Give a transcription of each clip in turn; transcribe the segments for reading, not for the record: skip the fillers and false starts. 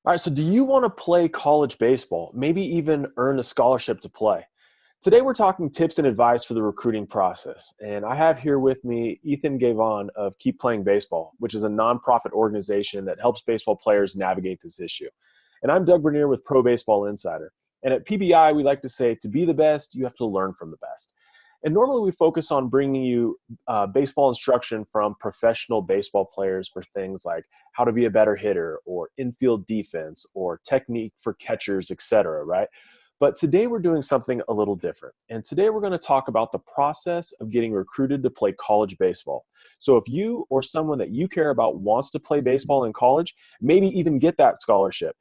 All right, so do you want to play college baseball? Maybe even earn a scholarship to play? Today we're talking tips and advice for the recruiting process. And I have here with me Ethan Guevin of Keep Playing Baseball, which is a nonprofit organization that helps baseball players navigate this issue. And I'm Doug Bernier with Pro Baseball Insider. And at PBI, we like to say to be the best, you have to learn from the best. And normally we focus on bringing you baseball instruction from professional baseball players for things like how to be a better hitter or infield defense or technique for catchers, etc., right? But today we're doing something a little different. And today we're going to talk about the process of getting recruited to play college baseball. So if you or someone that you care about wants to play baseball in college, maybe even get that scholarship,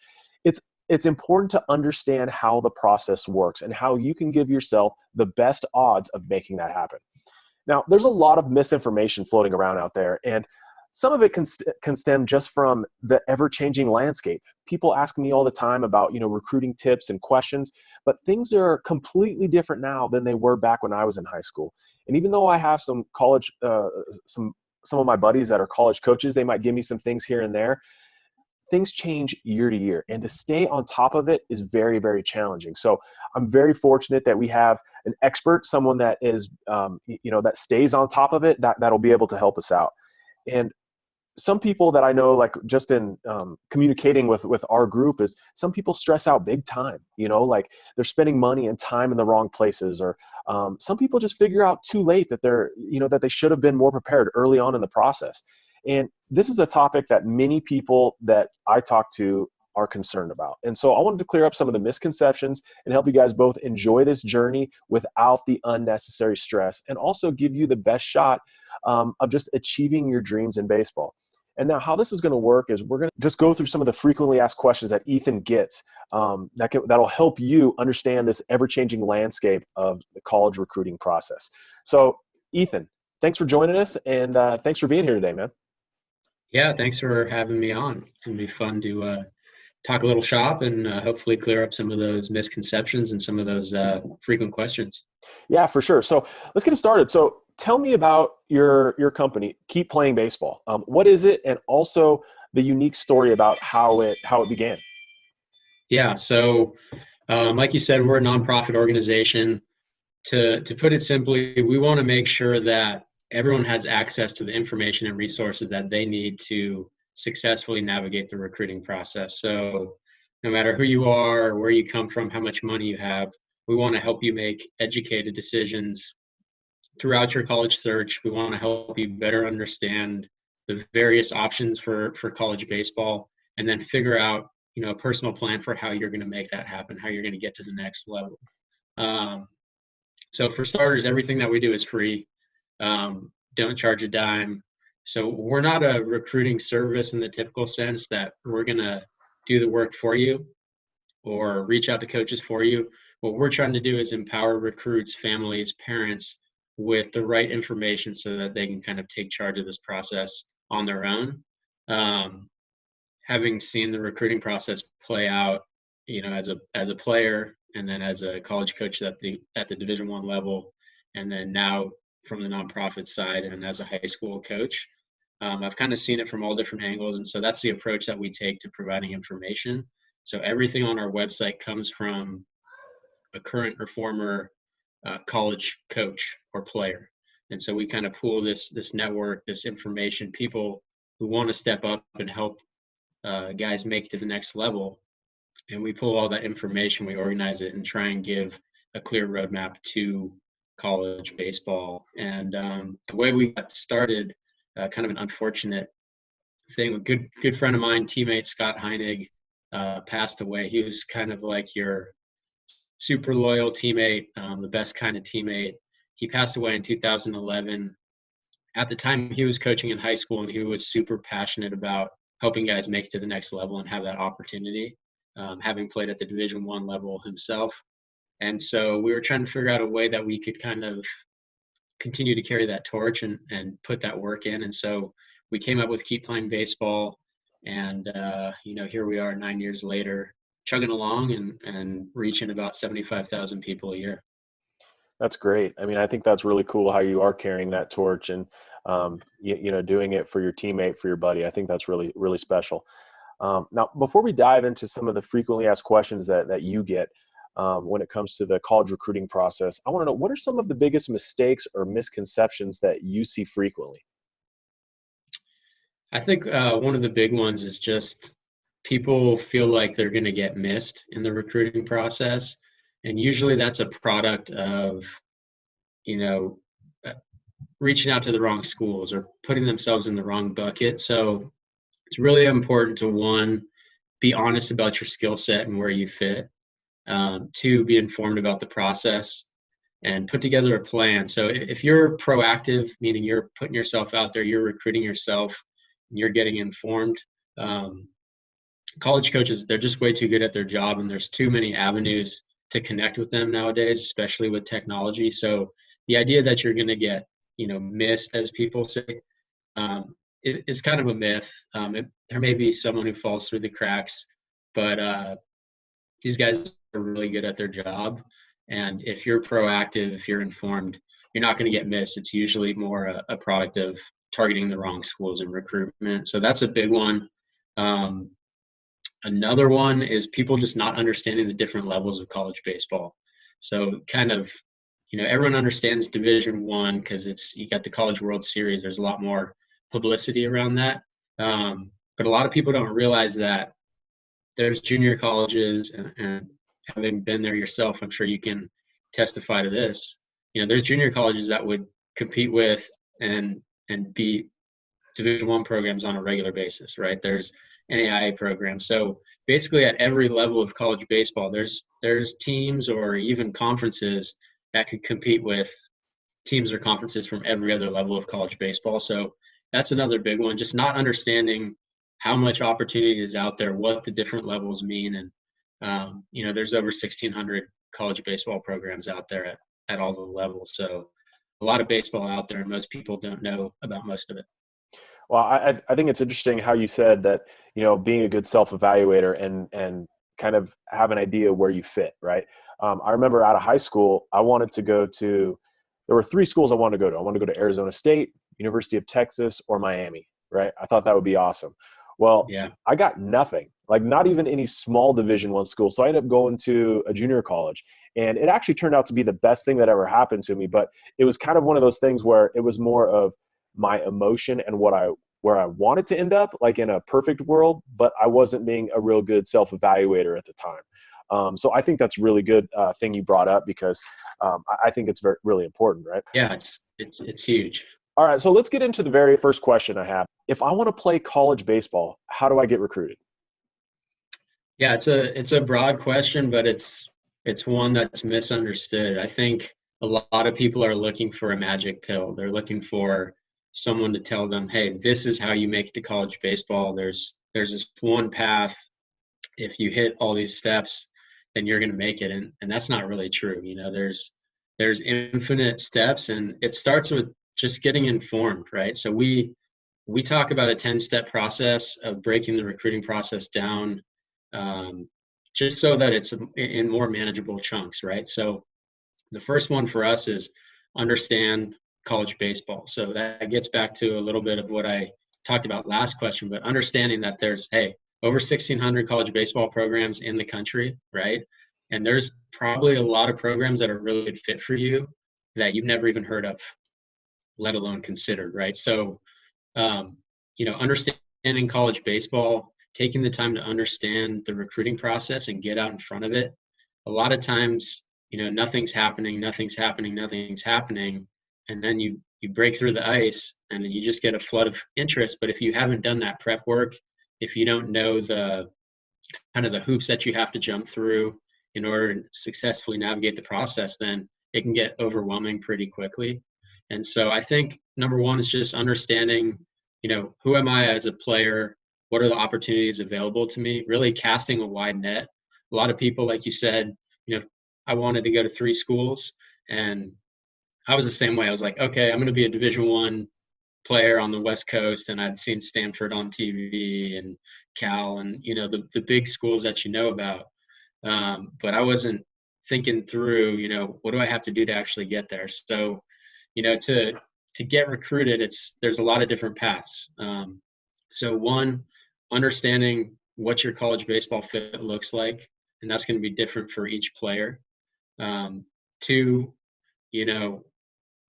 it's it's important to understand how the process works and how you can give yourself the best odds of making that happen. Now, there's a lot of misinformation floating around out there, and some of it can stem just from the ever-changing landscape. People ask me all the time about, recruiting tips and questions, but things are completely different now than they were back when I was in high school. And even though I have some college, some of my buddies that are college coaches, they might give me some things here and there. Things change year to year, and to stay on top of it is very, very challenging. So I'm very fortunate that we have an expert, someone that is, that stays on top of it, that'll be able to help us out. And some people that I know, like just in communicating with our group, is some people stress out big time, like they're spending money and time in the wrong places, or some people just figure out too late that that they should have been more prepared early on in the process. And this is a topic that many people that I talk to are concerned about. And so I wanted to clear up some of the misconceptions and help you guys both enjoy this journey without the unnecessary stress, and also give you the best shot of just achieving your dreams in baseball. And now how this is going to work is we're going to just go through some of the frequently asked questions that Ethan gets that'll help you understand this ever-changing landscape of the college recruiting process. So Ethan, thanks for joining us, and thanks for being here today, man. Yeah, thanks for having me on. It's gonna be fun to talk a little shop and hopefully clear up some of those misconceptions and some of those frequent questions. Yeah, for sure. So let's get it started. So tell me about your company, Keep Playing Baseball. What is it, and also the unique story about how it began. Yeah, so like you said, we're a nonprofit organization. To put it simply, we want to make sure that everyone has access to the information and resources that they need to successfully navigate the recruiting process. So no matter who you are, where you come from, how much money you have, we want to help you make educated decisions throughout your college search. We want to help you better understand the various options for college baseball, and then figure out, a personal plan for how you're going to make that happen, how you're going to get to the next level. Um, so for starters, everything that we do is free. Don't charge a dime. So we're not a recruiting service in the typical sense that we're going to do the work for you or reach out to coaches for you. What we're trying to do is empower recruits, families, parents with the right information so that they can kind of take charge of this process on their own. Um, Having seen the recruiting process play out, as a player, and then as a college coach at the Division I level, and then now from the nonprofit side and as a high school coach, I've kind of seen it from all different angles, and so that's the approach that we take to providing information. So everything on our website comes from a current or former college coach or player, and so we kind of pool this network, this information, people who want to step up and help guys make it to the next level. And we pull all that information, we organize it, and try and give a clear roadmap to college baseball. And the way we got started, kind of an unfortunate thing. A good friend of mine, teammate Scott Heinig, passed away. He was kind of like your super loyal teammate, the best kind of teammate. He passed away in 2011. At the time, he was coaching in high school, and he was super passionate about helping guys make it to the next level and have that opportunity, having played at the Division I level himself. And so we were trying to figure out a way that we could kind of continue to carry that torch and put that work in. And so we came up with Keep Playing Baseball. And, here we are 9 years later, chugging along and reaching about 75,000 people a year. That's great. I mean, I think that's really cool how you are carrying that torch and doing it for your teammate, for your buddy. I think that's really, really special. Now, before we dive into some of the frequently asked questions that you get when it comes to the college recruiting process, I want to know, what are some of the biggest mistakes or misconceptions that you see frequently? I think one of the big ones is just people feel like they're going to get missed in the recruiting process. And usually that's a product of, you know, uh, reaching out to the wrong schools or putting themselves in the wrong bucket. So it's really important to, one, be honest about your skill set and where you fit. Two, be informed about the process and put together a plan. So if you're proactive, meaning you're putting yourself out there, you're recruiting yourself, and you're getting informed. Um, College coaches, they're just way too good at their job, and there's too many avenues to connect with them nowadays, especially with technology. So the idea that you're going to get, missed, as people say, is kind of a myth. There may be someone who falls through the cracks, but these guys are really good at their job. And if you're proactive, if you're informed, you're not going to get missed. It's usually more a product of targeting the wrong schools in recruitment. So that's a big one. Um, Another one is people just not understanding the different levels of college baseball. So kind of, everyone understands Division I because you got the College World Series. There's a lot more publicity around that. But a lot of people don't realize that there's junior colleges, and having been there yourself, I'm sure you can testify to this. There's junior colleges that would compete with and beat Division I programs on a regular basis, right? There's NAIA programs. So basically, at every level of college baseball, there's teams or even conferences that could compete with teams or conferences from every other level of college baseball. So that's another big one. Just not understanding how much opportunity is out there, what the different levels mean, and there's over 1,600 college baseball programs out there at all the levels. So a lot of baseball out there, and most people don't know about most of it. Well, I think it's interesting how you said that, being a good self-evaluator and kind of have an idea where you fit, right? I remember out of high school, there were three schools I wanted to go to. I wanted to go to Arizona State, University of Texas, or Miami, right? I thought that would be awesome. Well, Yeah. I got nothing, like not even any small Division I school. So I ended up going to a junior college, and it actually turned out to be the best thing that ever happened to me. But it was kind of one of those things where it was more of my emotion and where I wanted to end up, like in a perfect world, but I wasn't being a real good self-evaluator at the time. So I think that's a really good thing you brought up, because I think it's really important, right? Yeah, it's huge. All right, so let's get into the very first question I have. If I want to play college baseball, how do I get recruited? Yeah, it's a broad question, but it's one that's misunderstood. I think a lot of people are looking for a magic pill. They're looking for someone to tell them, "Hey, this is how you make it to college baseball. There's this one path. If you hit all these steps, then you're going to make it." And that's not really true. There's infinite steps, and it starts with just getting informed, right? So we talk about a 10-step process of breaking the recruiting process down, um, just so that it's in more manageable chunks, right? So the first one for us is understand college baseball. So that gets back to a little bit of what I talked about last question, but understanding that there's, hey, over 1,600 college baseball programs in the country, right? And there's probably a lot of programs that are really good fit for you that you've never even heard of, let alone considered, right? So um, understanding college baseball, taking the time to understand the recruiting process and get out in front of it. A lot of times, nothing's happening, and then you break through the ice and you just get a flood of interest. But if you haven't done that prep work, if you don't know the kind of the hoops that you have to jump through in order to successfully navigate the process, then it can get overwhelming pretty quickly. And so I think number one is just understanding, who am I as a player? What are the opportunities available to me? Really casting a wide net. A lot of people, like you said, I wanted to go to three schools, and I was the same way. I was like, okay, I'm going to be a Division I player on the West Coast, and I'd seen Stanford on TV and Cal and the big schools that you know about. But I wasn't thinking through, what do I have to do to actually get there? So, to get recruited, there's a lot of different paths. So one, understanding what your college baseball fit looks like, and that's going to be different for each player. Two, you know,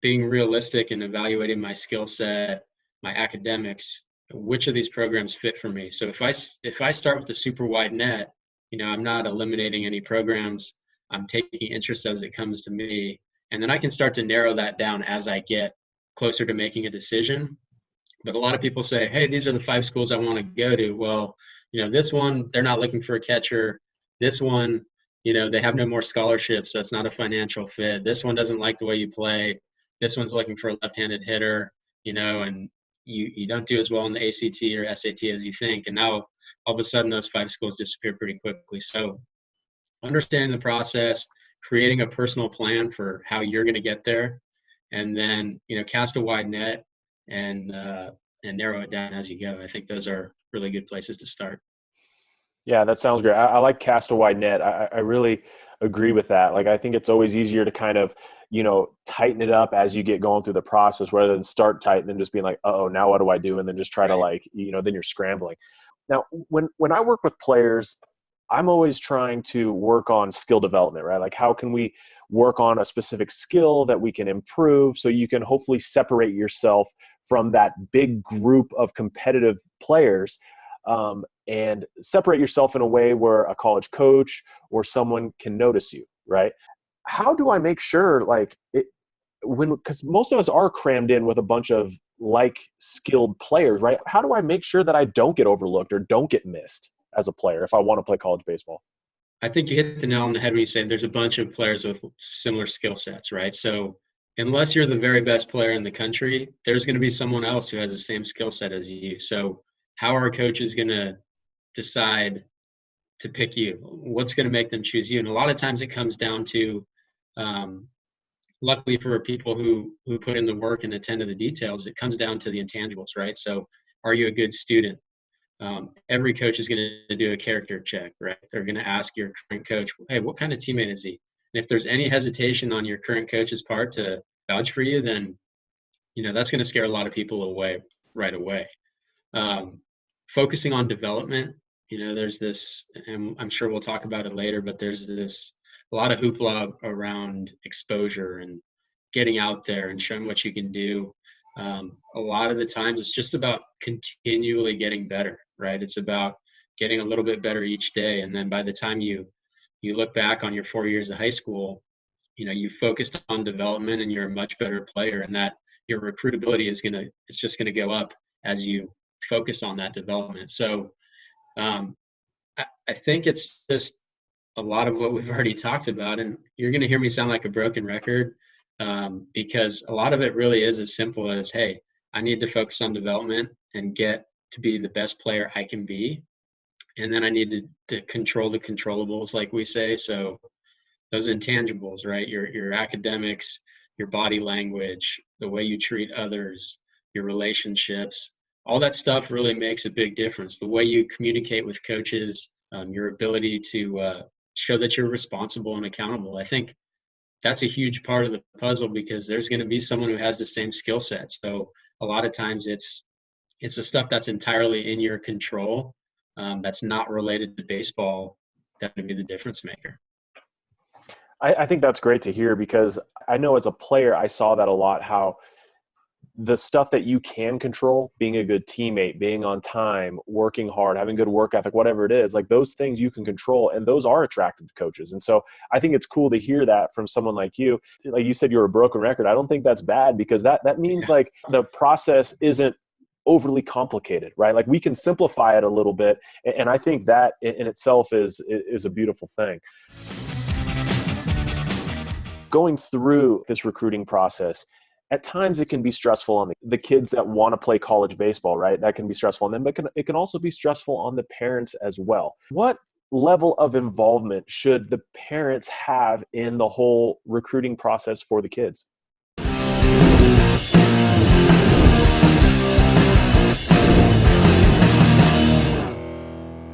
being realistic and evaluating my skill set, my academics, which of these programs fit for me. So if I start with the super wide net, I'm not eliminating any programs. I'm taking interest as it comes to me, and then I can start to narrow that down as I get closer to making a decision. But a lot of people say, hey, these are the 5 schools I want to go to. Well, this one, they're not looking for a catcher. This one, they have no more scholarships, so it's not a financial fit. This one doesn't like the way you play. This one's looking for a left-handed hitter, and you don't do as well in the ACT or SAT as you think. And now all of a sudden those 5 schools disappear pretty quickly. So understanding the process, creating a personal plan for how you're going to get there, and then, cast a wide net and narrow it down as you go. I think those are really good places to start. Yeah, that sounds great. I like cast a wide net. I really agree with that. Like, I think it's always easier to kind of, tighten it up as you get going through the process rather than start tight and then just being like, oh, now what do I do? And then just try to then you're scrambling. Now, when I work with players, I'm always trying to work on skill development, right? Like, how can we work on a specific skill that we can improve so you can hopefully separate yourself from that big group of competitive players, and separate yourself in a way where a college coach or someone can notice you, right? How do I make sure, because most of us are crammed in with a bunch of skilled players, right? How do I make sure that I don't get overlooked or don't get missed as a player if I want to play college baseball? I think you hit the nail on the head when you say there's a bunch of players with similar skill sets, right? So unless you're the very best player in the country, there's going to be someone else who has the same skill set as you. So how are coaches going to decide to pick you? What's going to make them choose you? And a lot of times it comes down to, luckily for people who put in the work and attend to the details, it comes down to the intangibles, right? So are you a good student? Every coach is going to do a character check, right? They're going to ask your current coach, hey, what kind of teammate is he? And if there's any hesitation on your current coach's part to vouch for you, then, that's going to scare a lot of people away right away. Focusing on development, there's this, and I'm sure we'll talk about it later, but there's a lot of hoopla around exposure and getting out there and showing what you can do. A lot of the times it's just about continually getting better, right? It's about getting a little bit better each day. And then by the time you look back on your 4 years of high school, you focused on development and you're a much better player, and that your recruitability it's just going to go up as you focus on that development. So I think it's just a lot of what we've already talked about, and you're going to hear me sound like a broken record, because a lot of it really is as simple as, hey, I need to focus on development and get to be the best player I can be. And then I need to control the controllables, like we say. So those intangibles, right? Your academics, your body language, the way you treat others, your relationships, all that stuff really makes a big difference. The way you communicate with coaches, your ability to show that you're responsible and accountable. I think that's a huge part of the puzzle, because there's going to be someone who has the same skill set. So a lot of times it's the stuff that's entirely in your control, that's not related to baseball, that would be the difference maker. I think that's great to hear, because I know as a player, I saw that a lot, how the stuff that you can control, being a good teammate, being on time, working hard, having good work ethic, whatever it is, like those things you can control, and those are attractive to coaches. And so I think it's cool to hear that from someone like you. Like you said, you're a broken record. I don't think that's bad, because that means like the process isn't overly complicated, right? Like we can simplify it a little bit. And I think that in itself is a beautiful thing. Going through this recruiting process, at times it can be stressful on the kids that want to play college baseball, right? That can be stressful on them, but it can also be stressful on the parents as well. What level of involvement should the parents have in the whole recruiting process for the kids?